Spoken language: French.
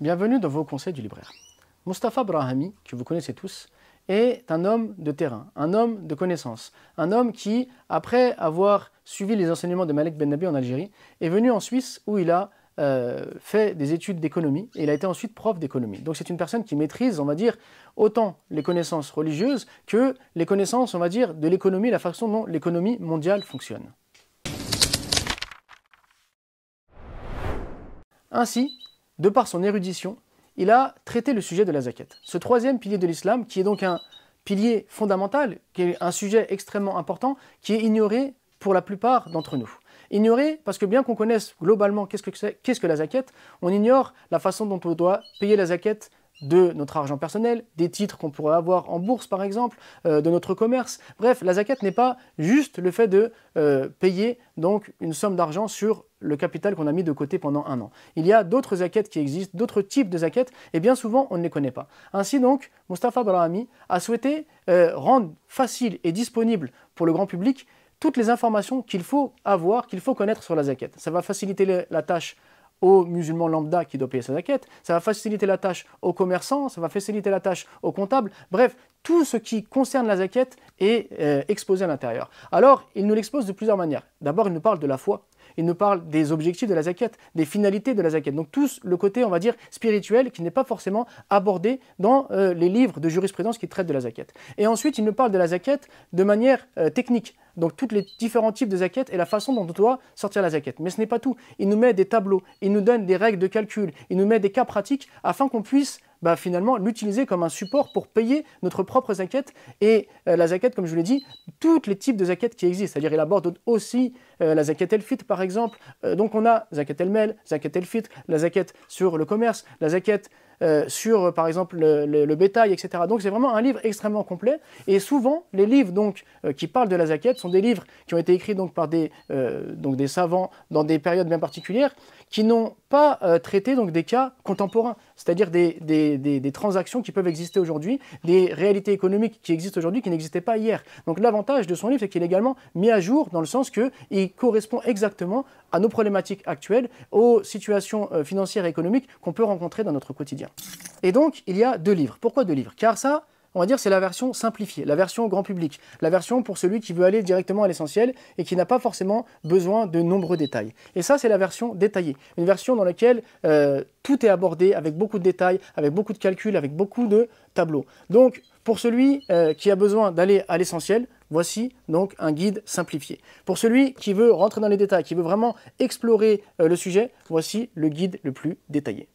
Bienvenue dans vos conseils du libraire. Mustapha Brahami, que vous connaissez tous, est un homme de terrain, un homme de connaissances, un homme qui, après avoir suivi les enseignements de Malek Ben Nabi en Algérie, est venu en Suisse où il a fait des études d'économie et il a été ensuite prof d'économie. Donc c'est une personne qui maîtrise, on va dire, autant les connaissances religieuses que les connaissances, on va dire, de l'économie, la façon dont l'économie mondiale fonctionne. Ainsi, de par son érudition, il a traité le sujet de la zakat. Ce troisième pilier de l'islam, qui est donc un pilier fondamental, qui est un sujet extrêmement important, qui est ignoré pour la plupart d'entre nous. Ignoré parce que bien qu'on connaisse globalement qu'est-ce que la zakat, on ignore la façon dont on doit payer la zakat de notre argent personnel, des titres qu'on pourrait avoir en bourse par exemple, de notre commerce. Bref, la zakat n'est pas juste le fait de payer donc une somme d'argent sur le capital qu'on a mis de côté pendant un an. Il y a d'autres zakats qui existent, d'autres types de zakats, et bien souvent on ne les connaît pas. Ainsi donc, Mustapha Brahami a souhaité rendre facile et disponible pour le grand public toutes les informations qu'il faut avoir, qu'il faut connaître sur la zakat. Ça va faciliter la tâche aux musulmans lambda qui doivent payer sa zakat, ça va faciliter la tâche aux commerçants, ça va faciliter la tâche aux comptables, bref, tout ce qui concerne la zakat est exposé à l'intérieur. Alors, il nous l'expose de plusieurs manières. D'abord, il nous parle de la foi, il nous parle des objectifs de la zakat, des finalités de la zakat, donc tout le côté, on va dire, spirituel qui n'est pas forcément abordé dans les livres de jurisprudence qui traitent de la zakat. Et ensuite, il nous parle de la zakat de manière technique, donc tous les différents types de zakat et la façon dont on doit sortir la zakat. Mais ce n'est pas tout. Il nous met des tableaux, il nous donne des règles de calcul, il nous met des cas pratiques afin qu'on puisse finalement l'utiliser comme un support pour payer notre propre zakat. Et la zakat, comme je vous l'ai dit, tous les types de zakat qui existent. C'est-à-dire il aborde aussi la zakat el-fitr par exemple. Donc on a zakat el-mel, zakat el-fitr, la zakat sur le commerce, la zakat sur par exemple le bétail, etc. Donc c'est vraiment un livre extrêmement complet. Et souvent les livres donc, qui parlent de la zakat sont des livres qui ont été écrits donc, par des savants dans des périodes bien particulières qui n'ont pas traité donc, des cas contemporains, c'est-à-dire des transactions qui peuvent exister aujourd'hui, des réalités économiques qui existent aujourd'hui qui n'existaient pas hier. Donc l'avantage de son livre, c'est qu'il est également mis à jour dans le sens qu'il correspond exactement à nos problématiques actuelles, aux situations financières et économiques qu'on peut rencontrer dans notre quotidien. Et donc, il y a deux livres. Pourquoi deux livres? Car ça, on va dire, c'est la version simplifiée, la version grand public, la version pour celui qui veut aller directement à l'essentiel et qui n'a pas forcément besoin de nombreux détails. Et ça, c'est la version détaillée, une version dans laquelle tout est abordé avec beaucoup de détails, avec beaucoup de calculs, avec beaucoup de tableaux. Donc, pour celui qui a besoin d'aller à l'essentiel, voici donc un guide simplifié. Pour celui qui veut rentrer dans les détails, qui veut vraiment explorer le sujet, voici le guide le plus détaillé.